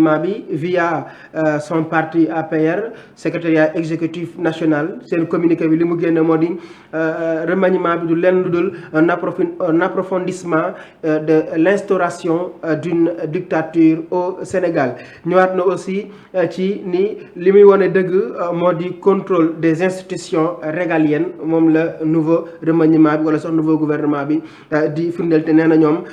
via son parti APR secrétariat exécutif national seen communiqué bi li mu génne moo di remaniement bi du lenn lu dul un approfondissement de l'instauration d'une dictature au Sénégal ñëwaat na aussi ci ni li muy wane dëgg moo di contrôle des institutions régaliennes moom la nouveau remaniement bi wala sax nouveau gouvernement bi di firndeel te nee na ñoom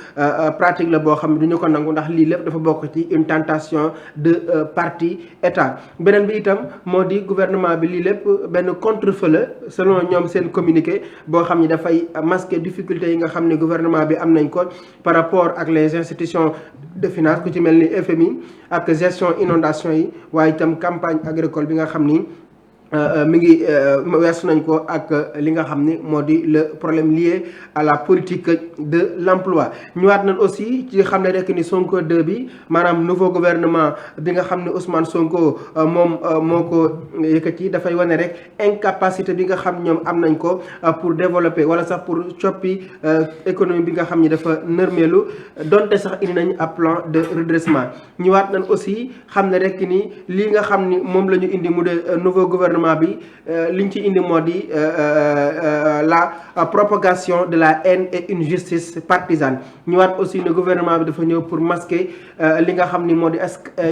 pratique la boo xam ne du ñu ko nangu ndax lii lépp dafa bokk ci une tentation de parti état beneen bi itam moo di gouvernement bi lii lépp benn contre-feu la selon ñoom seen communiqué boo xam ni dafay masquer difficultés yi nga xam ne gouvernement bi am nañ ko par rapport ak les institutions de finance ku ci mel ni FMI ak gestion inondation yi waaye itam campagne agricole bi nga xam ni mi ngi weesu nañ ko ak li nga xam ni moo di le problème lié à la politique de l'emploi ñëwaat nañ aussi ci xam ne rek ni Sonko 2 bi maanaam nouveau gouvernement bi nga xam ne Ousmane Sonko moom moo ko yëkkati dafay wane rek incapacité bi nga xam ñoom am nañ ko pour développer wala sax pour coppi économie bi nga xam ni dafa nërmeelu donte sax indi nañ ab plan de redressement ñëwaat nañ aussi xam ne rek ni lii nga xam ni moom la ñu indi mu de nouveau gouvernement bi liñ ci indi moo di la propagation de la haine et une justice partisane ñëwaat aussi ne gouvernement bi dafa ñëw pour masquer li nga xam ni moo di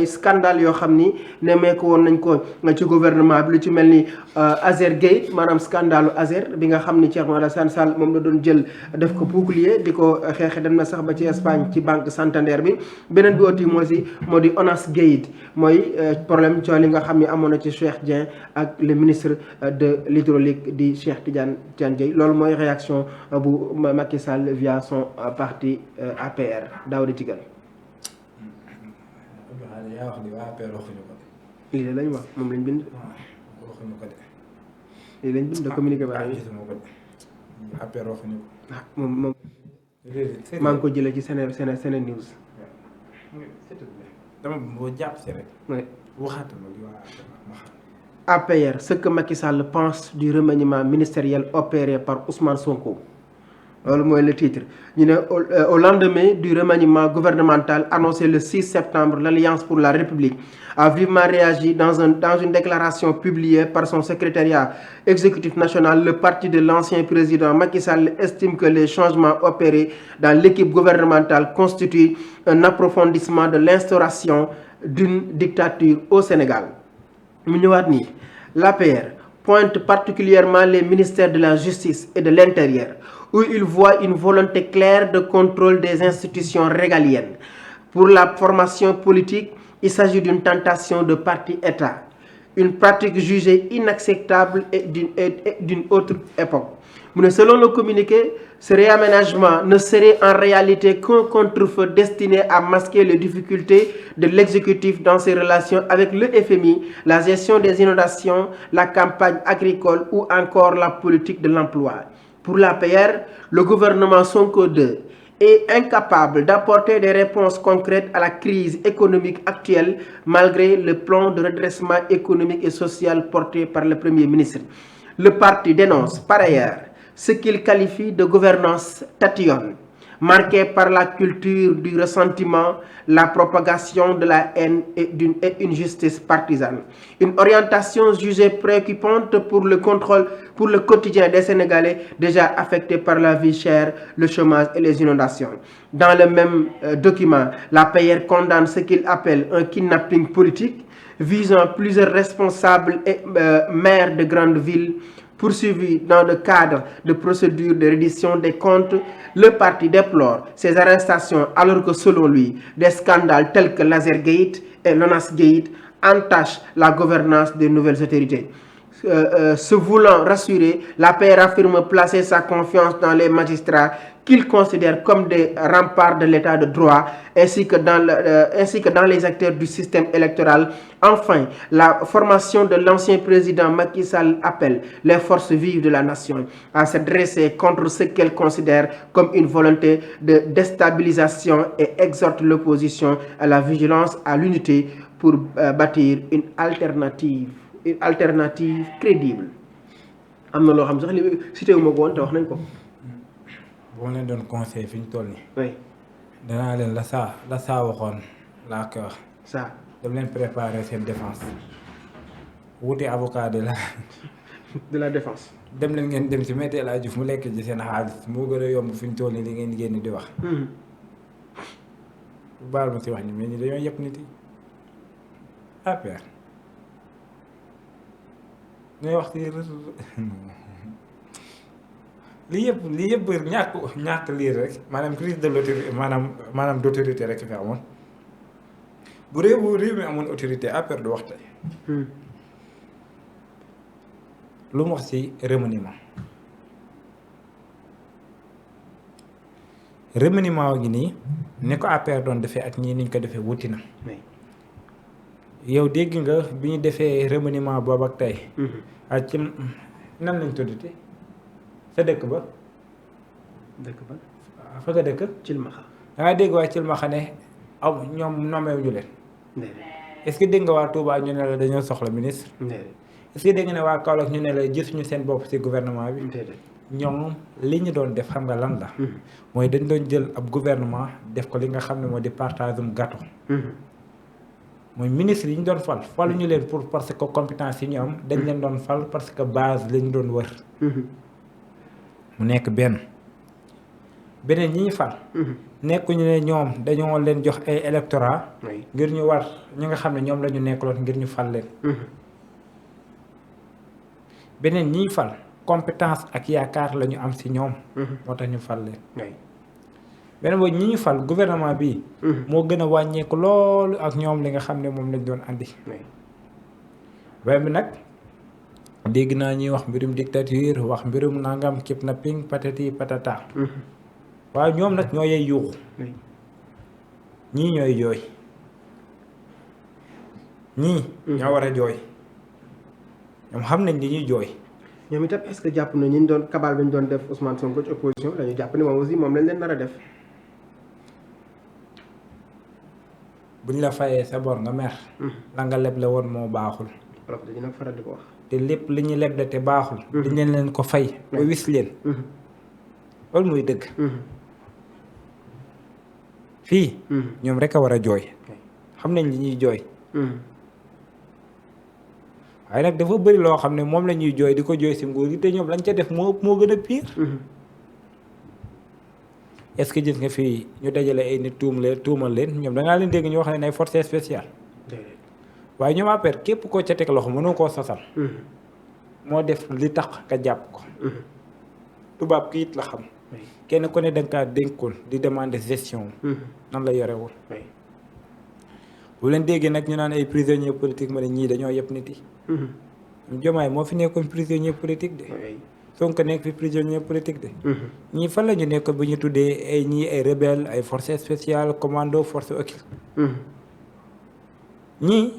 scandale yoo xam ni nemmeeku woon nañ ko ci gouvernement bi lu ci mel ni Azer Gate maanaam scandalu Azer bi nga xam ni Thierno Alassane Sall moom la doon jël def ko bouclier di ko xeexe dem na sax ba ci Espagne ci banque Santander bi beneen bi aussi moo di ONAS Gate mooy problème coow li nga xam ni amoon na ci Cheikh Dieng ak le ministre de l'hydraulique di Cheikh Tidiane Dièye loolu mooy réaction bu Macky Sall via son parti APR Daouda Tigal. yaa wax ni waa APR waxuñu ko. lii de lañ wax moom lañ bind. waxuñu ko de. lii lañ bind de communiqué ba gisuma ko de APR waxuñu ko. moom maa ngi ko jëlee ci Sene News. dama boo jàpp si rek. oui waxaatuma li waa APR, ce que Macky Sall pense du remaniement ministériel opéré par Ousmane Sonko. Voilà le titre. Au lendemain du remaniement gouvernemental annoncé le 6 septembre, l'Alliance pour la République a vivement réagi dans une déclaration publiée par son secrétariat exécutif national. Le parti de l'ancien président Macky Sall estime que les changements opérés dans l'équipe gouvernementale constituent un approfondissement de l'instauration d'une dictature au Sénégal. L'APR pointe particulièrement les ministères de la Justice et de l'Intérieur, où il voit une volonté claire de contrôle des institutions régaliennes. Pour la formation politique, il s'agit d'une tentation de parti-État, une pratique jugée inacceptable et d'une autre époque. Selon le communiqué, ce réaménagement ne serait en réalité qu'un contre-feu destiné à masquer les difficultés de l'exécutif dans ses relations avec le FMI, la gestion des inondations, la campagne agricole ou encore la politique de l'emploi. Pour l'APR, le gouvernement Sonko 2 est incapable d'apporter des réponses concrètes à la crise économique actuelle malgré le plan de redressement économique et social porté par le Premier ministre. Le parti dénonce par ailleurs ce qu'il qualifie de gouvernance tatillonne, marquée par la culture du ressentiment, la propagation de la haine et une justice partisane. Une orientation jugée préoccupante pour le quotidien des Sénégalais déjà affectés par la vie chère, le chômage et les inondations. Dans le même document, l'APR condamne ce qu'il appelle un kidnapping politique visant plusieurs responsables et maires de grandes villes poursuivis dans le cadre de procédures de reddition des comptes. Le parti déplore ces arrestations alors que selon lui, des scandales tels que Lazergate et l'ONAS Gate entachent la gouvernance des nouvelles autorités. Se voulant rassurer, l'APR affirme placer sa confiance dans les magistrats qu'il considère comme des remparts de l'état de droit ainsi que dans les acteurs du système électoral. Enfin, la formation de l'ancien président Macky Sall appelle les forces vives de la nation à se dresser contre ce qu'elle considère comme une volonté de déstabilisation et exhorte l'opposition à la vigilance, à l'unité pour bâtir une alternative crédible. am na loo xam sax li cité wu ma ko woon te wax nañ ko. boo leen doon conseil fi ñu toll nii. oui. danaa leen la saa waxoon laa koy wax. ça dem leen préparer seen défense wuti avocat de la défense. dem leen ngeen dem si Me El Hadji Diouf mu lekk ci seen xaalis moo gën a yomb fi ñu toll nii li ngeen génn di wax. baal ma si wax ni mais ñi dañoo yëpp nit yi APR ñooy wax si lii yëpp ñàkk lii rek maanaam crise de l'autorité maanaam d'autorité rek fi amoon bu réew mi amoon autorité APR du wax tey lu mu wax si remaniement gi nii ni ko APR doon defee ak ñii niñ ko defee wuti na yow dégg nga bi ñu defee remaniement boobu ak tey ak ci nan lañ tuddati sa dëkk ba fa nga dëkk Cilmaxa dangaa dégg waa Cilmaxa ne aw ñoom nommeewu ñu leen est-ce que dégg nga waa Touba ñu ne la dañoo soxla ministre est-ce que dégg nga ne waa Kaolack ñu ne la gisuñu seen bopp ci gouvernement bi ñoom li ñu doon def xam nga lan la mooy dañ doon jël ab gouvernement def ko li nga xam ne moo di partage gâteau mooy ministre yi ñu doon fal ñu leen pour parce que compétence yi ñu am dañ leen doon fal parce que base la ñu doon wër mu nekk beneen ñi ñu fal nekkuñu ne ñoom dañoo leen jox ay électorat ngir ñu war ñi nga xam ne ñoom la ñu nekkaloon ngir ñu fal leen beneen ñi ñu fal compétence ak yaakaar la ñu am ci ñoom moo tax ñu fal leen beneen boobu ñi ñu fal gouvernement bi moo gën a wàññeeku loolu ak ñoom li nga xam ne moom lañ doon andi waaye bi nag dégg naa ñuy wax mbirum dictature wax mbirum nangam kidnapping patati patata waaye ñoom nag ñoo yey yuuxu ñii ñooy jooy ñii ñoo war a jooy ñoom xam nañ li ñuy jooy ñoom itam est-ce que jàpp na ñu doon kabal bi ñu doon def Ousmane Sonko ci opposition dañu jàpp ni moom aussi moom lañ leen nar a def buñ la fayee sa bor nga mer la nga leble woon moo baaxul wolof dañu nag faral di ko wax te lépp li ñu leble te baaxul dañ leen ko fay ba wis leen loolu muy dëgg fii ñoom rek a war a jooy xam nañ li ñuy jooy waaye nag dafa bëri loo xam ne moom la ñuy jooy di ko jooy si nguur gi te ñoom lañ ca def moo gën a pire est-ce que gis nga fii ñu dajale ay nit tuumal leen ñoom dangaa leen dégg ñu wax ne ay force spéciale waaye ñoom APR képp koo ca teg loxo mënoo koo sosal moo def li tax nga jàpp ko tubaab ki it la xam kenn ku ne danga kaa dénkoon di demander gestion nan la yorewul bu leen déggee nag ñu naan ay prisonniers politiques ma ne ñii dañoo yëpp nit yi Diomaye moo fi nekkoon prisonnier politique de Sonko nekk fi prisonnier politique de ñii fan la ñu nekkoon bu ñu tuddee ay ñii ay rebelle ay forces spéciales commando force occulte ñii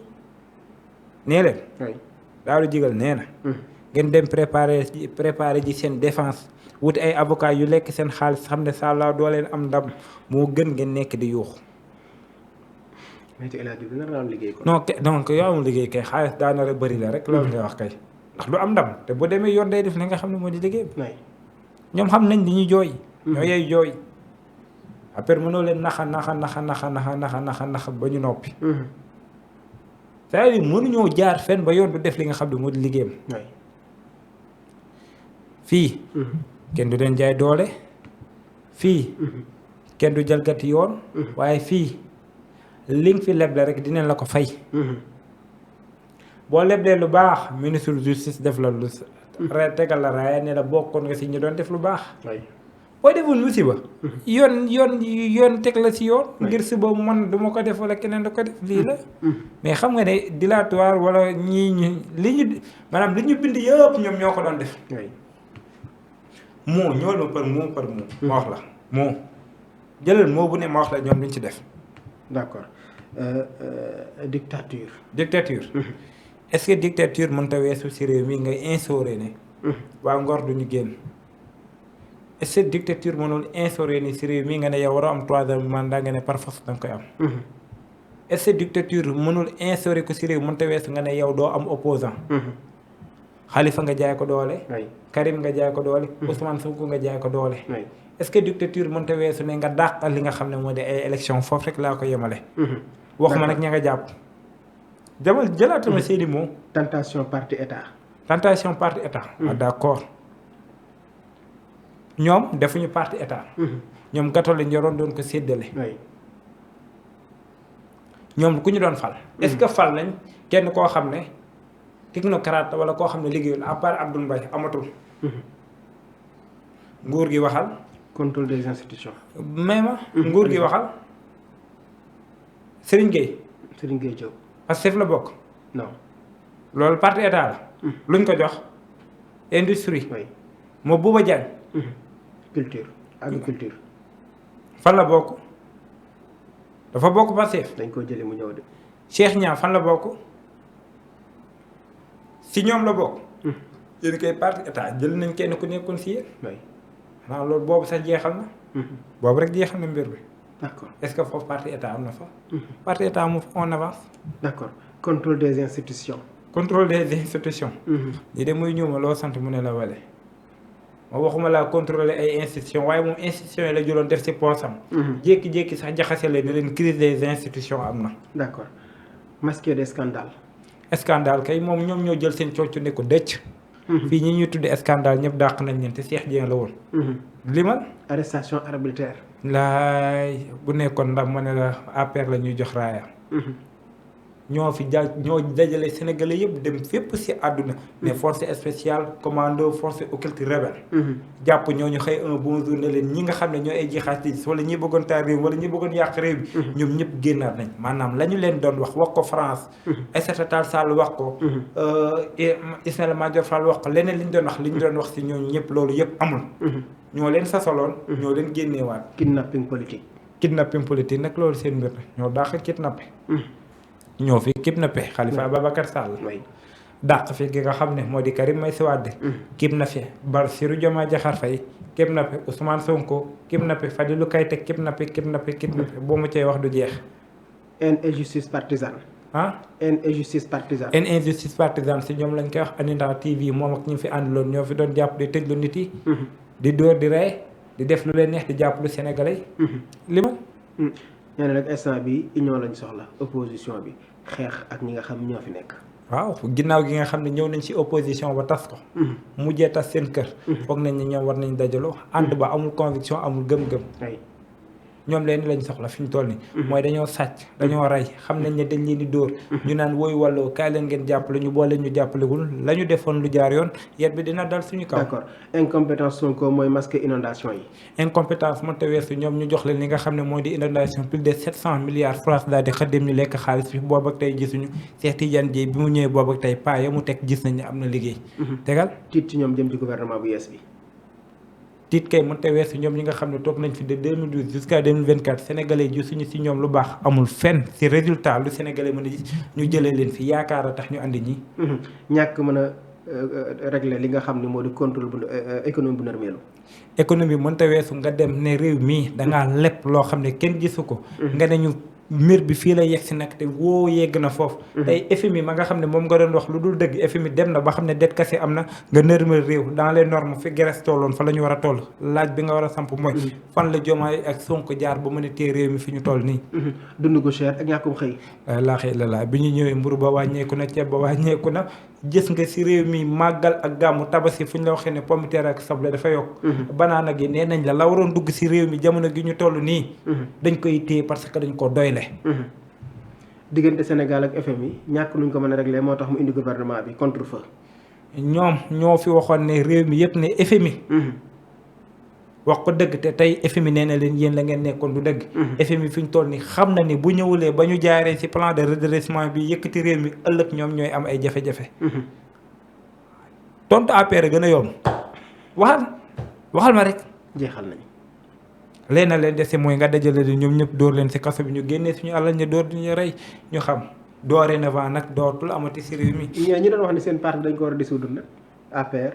nee leen daalu jigal nee na ngeen dem préparer ji seen défense wuti ay avocat yu lekk seen xaalis xam ne sàllaa doo leen am ndam moo gën ngeen nekk di yuuxu non donc yow amul liggéey kay xaalis daa nar a bëri la rek loolu ngay wax kay ndax du am ndam te bu demee yoon day def li nga xam ne moo di liggéey ñoom xam nañ li ñuy jooy ñoo yey jooy après mënoo leen naxa ba ñu noppi c'est-à-dire mënuñoo jaar fenn ba yoon du def li nga xam ne moo di liggéeyam fii kenn du leen jaay doole fii kenn du jalgati yoon waaye fii li nga fi leble rek dinañ la ko fay boo leblee lu baax ministre justice def la lu tegal la raaya ne la bokkoon nga si ñu doon def lu baax boo defoon musiba yoon teg la si yoon ngir suba man du ma ko def wala keneen du ko def lii la mais xam nga ne dilatoire wala ñii li ñu maanaam li ñu bind yëpp ñoom ñoo ko doon def moo ñool ma par mot ma wax la moo jëlal moo bu ne ma wax la ñoom liñ ci def d'accord dictature est-ce que dictature mënta weesu si réew mi ngay instauré ne waa Ngor duñu génn est-ce que dictature mënul instauré ni si réew mi nga ne yow waroo am 3e mandat nga ne par force danga koy am est-ce que dictature mënul instauré ko si réew mënta weesu nga ne yow doo am opposant Khalifa nga jaay ko doole Karim nga jaay ko doole Ousmane Sonko nga jaay ko doole est-ce que dictature mënta weesu ne nga dàq li nga xam ne moo di ay élection foofu rek laa ko yemale waxuma nag ña nga jàpp. jamal jëlaatama seeni moom. tentation parti état. tentation parti état. ah d'accord ñoom defuñu parti état. ñoom gâteau lañ yoroon doon ko séddale. ñoom ku ñu doon fal. est-ce que fal nañ kenn koo xam ne technocrate wala koo xam ne liggéeyul à part Abdoul Mbaye amatul. nguur gi waxal. contrôle des institutions. mais nguur gi waxal. Serigne Gueye. Serigne Gueye Diop. Pastef la bokk. non. loolu parti état la. luñ ko jox. industrie. moo Bouba Diagne. culture agriculture. fan la bokk. dafa bokk Pastef. dañ ko jëlee mu ñëw de. Cheikh Niang fan la bokk. si ñoom la bokk. yéen kay parti état jël nañ kenn ku nekkoon si yéen. waaw loolu boobu sax jeexal na. boobu rek jeexal na mbir bi. d'accord est-ce que foofu parti état am na fa. parti état mu on avance. d'accord contrôle des institutions. contrôle des institutions. lii de muy ñëw ma loo sant mu ne la wale. ma waxuma laa contrôler ay institutions waaye moom institutions yi la jëloon def si poosam. jékki-jékki sax jaxase leen ne leen crise des institutions am na. d'accord masqué des scandales. scandale kay moom ñoom ñoo jël seen coocu ne ko dëcc. fii ñi ñuy tuddee scandale ñëpp dàq nañ leen te Cheikh Dieng la woon. limal. arrestation arbitraire. laay bu nekkoon ndax ma ne la APR la ñuy jox raaya. ñoo fi ñoo dajale sénégalais yëpp dem fépp si àdduna. mais force spéciale commando force occulte rebelle. jàpp ñooñu xëy un bon jour ne leen ñi nga xam ne ñoo ay jihadistes wala ñi bëggoon taal réew wala ñi bëggoon yàq réew bi. ñoom ñëpp génnaat nañ maanaam la ñu leen doon wax ko France. Aïssata Tall Sall wax ko. Ismaïla Madior Fall wax ko leneen li ñu doon wax si ñooñu ñëpp loolu yëpp amul. ñoo leen sasaloon. ñoo leen génneewaat. kidnapping politique. kidnapping politique nag loolu seen mbir ñoo dàq kidnappé. ñoo fi kidnappé Khalifa Ababacar Sall. dàq fi ki nga xam ne moo di Karim Meïssa Wade. kidnappé Bassirou Diomaye Diakhar Faye. kidnappé Ousmane Sonko. kidnappé Fadilou Keïta kidnappé boo ma cay wax du jeex. injustice partisane. injustice partisane si ñoom lañ koy wax Anita TV moom ak ñi fi àndiloon ñoo fi doon jàpp di tëj lu nit yi. di dóor di rey di def lu leen neex di jàpp lu Sénégalais li ma. nee na nag instant bi union lañ soxla opposition bi xeex ak ñi nga xam ñoo fi nekk. waaw ginnaaw gi nga xam ne ñëw nañ ci opposition ba tas ko. mujjee tas seen kër. foog nañ ne ñoom war nañ dajaloo. ànd ba amul conviction amul gëm-gëm. ñoom leen lañ soxla fi ñu toll nii. mooy dañoo sàcc dañoo rey xam nañ ne dañ leen di dóor. ñu naan woy wàlloo kaay leen ngeen jàppale ñu boole ñu jàppalewul la ñu defoon lu jaar yoon yet bi dina dal suñu kaw. d'accord incompétence Sonko mooy masquer inondation yi. incompétence mënta weesu ñoom ñu jox leen li nga xam ne mooy di inondation plus de 700 milliards France daal di xëddem ñu lekk xaalis bi boobu ak tey gisuñu Cheikh Tidiane Dièye bi mu ñëwee boobu ak tey paa ya mu teg gis nañ ne am na liggéey. tegal tiit ci ñoom jëm ci gouvernement bu yees bi. tiit kay mënta weesu ñoom ñi nga xam ne toog nañ fi de 2012 jusqu'à 2024 sénégalais ji suñu si ñoom lu baax amul fenn si résultat lu sénégalais mën a gis ñu jëlee leen fi yaakaar a tax ñu andi ñi. ñàkk mën a régler li nga xam ne moo di contrôle bu économie bu nërmeelu. économie mënta weesu nga dem ne réew mii dangaa lépp loo xam ne kenn gisu ko. nga ne ñu mbir bi fii la yegg si nag te woo yegg na foofu. tey FMI ma nga xam ne moom nga doon wax lu dul dëgg FMI dem na ba xam ne det kase am na nga nërmal réew dans les normes fi Grèce tolloon fa la ñu war a toll laaj bi nga war a samp mooy. fan la Diomaye ak Sonko jaar ba mën a téye réew mi fi ñu toll nii. dund gu cher ak ñàkkum xëy. laaxee la bi ñu ñëwee mburu ba wàññeeku na ceeb ba wàññeeku na gis nga si réew mi màggal ak gàmmu tabaski fu ñu la waxee ne pomme de terre ak soble dafa yokk. banaana gi nee nañ la waroon dugg si réew mi jamono gi ñu toll nii. dañ koy téye parce que dañ ko doyle. diggante Sénégal ak FMI ñàkk nuñ ko mën a régler moo tax mu indi gouvernement bi contre feu. ñoom ñoo fi waxoon ne réew mi yëpp ne FMI. wax ko dëgg te tey FMI nee na leen yéen la ngeen nekkoon du dëgg. FMI fi ñu toll nii xam na ni bu ñëwulee ba ñu jaaree ci plan de redressement bi yëkkati réew mi ëllëg ñoom ñooy am ay jafe-jafe. tontu APR gën a yomb waxal ma rek. jeexal nañ. léena leen dese mooy nga dajale di ñoom ñëpp dóor leen ci kaso bi ñu génnee suñu alal ñu dóor ñu rey ñu xam dorénavant nag dootul amati ci réew mi. ñi doon wax ni seen parti dañ ko war a dissoudre nag APR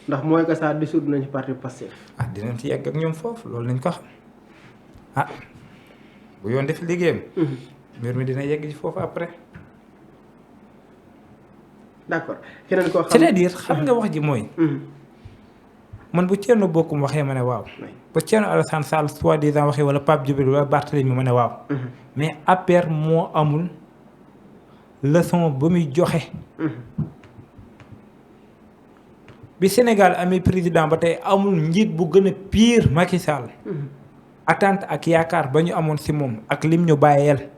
ndax mooy que ça dissoudre nañ ci parti Pastef. dinañ ci yegg ak ñoom foofu loolu nañ ko xam bu yoon def liggéeyam. mbir mi dina yegg ci foofu après. d'accord keneen koo xam c'est-à-dire xam nga wax ji mooy. man bu Thierno Bocoum waxee ma ne waaw. bu Thierno Alassane Sall soi-disant waxee wala Pape Djibril wala Barthélémy ma ne waaw. mais APR moo amul leçon ba muy joxe. bi Sénégal amee président ba tey amul njiit bu gën a pire Macky Sall. attente ak yaakaar ba ñu amoon si moom ak lim ñu bàyyeel.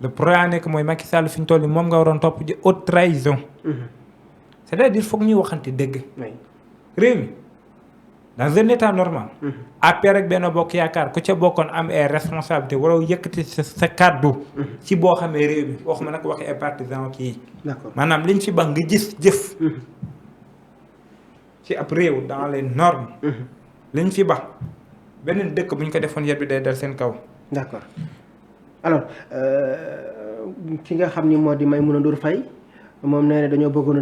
le problème nekk mooy Macky Sall fi ñu toll nii moom nga waroon topp ji haute trahison. c'est-à-dire foog ñuy waxante dëgg. réew mi dans un état normal. APR ak Benno Bokk Yaakaar ku ca bokkoon am ay responsabilité waroo yëkkati sa kàddu. ci boo xamee réew mi waxuma nag waxi ay partisans kii. d'accord maanaam liñ fi ba nga gis jëf. ci ab réew dans les normes. liñ fi ba beneen dëkk bu ñu ko defoon yet bi day dal seen kaw. d'accord alors ki nga xam ni moo di Maïmouna Ndour Faye moom nee na dañoo bëggoon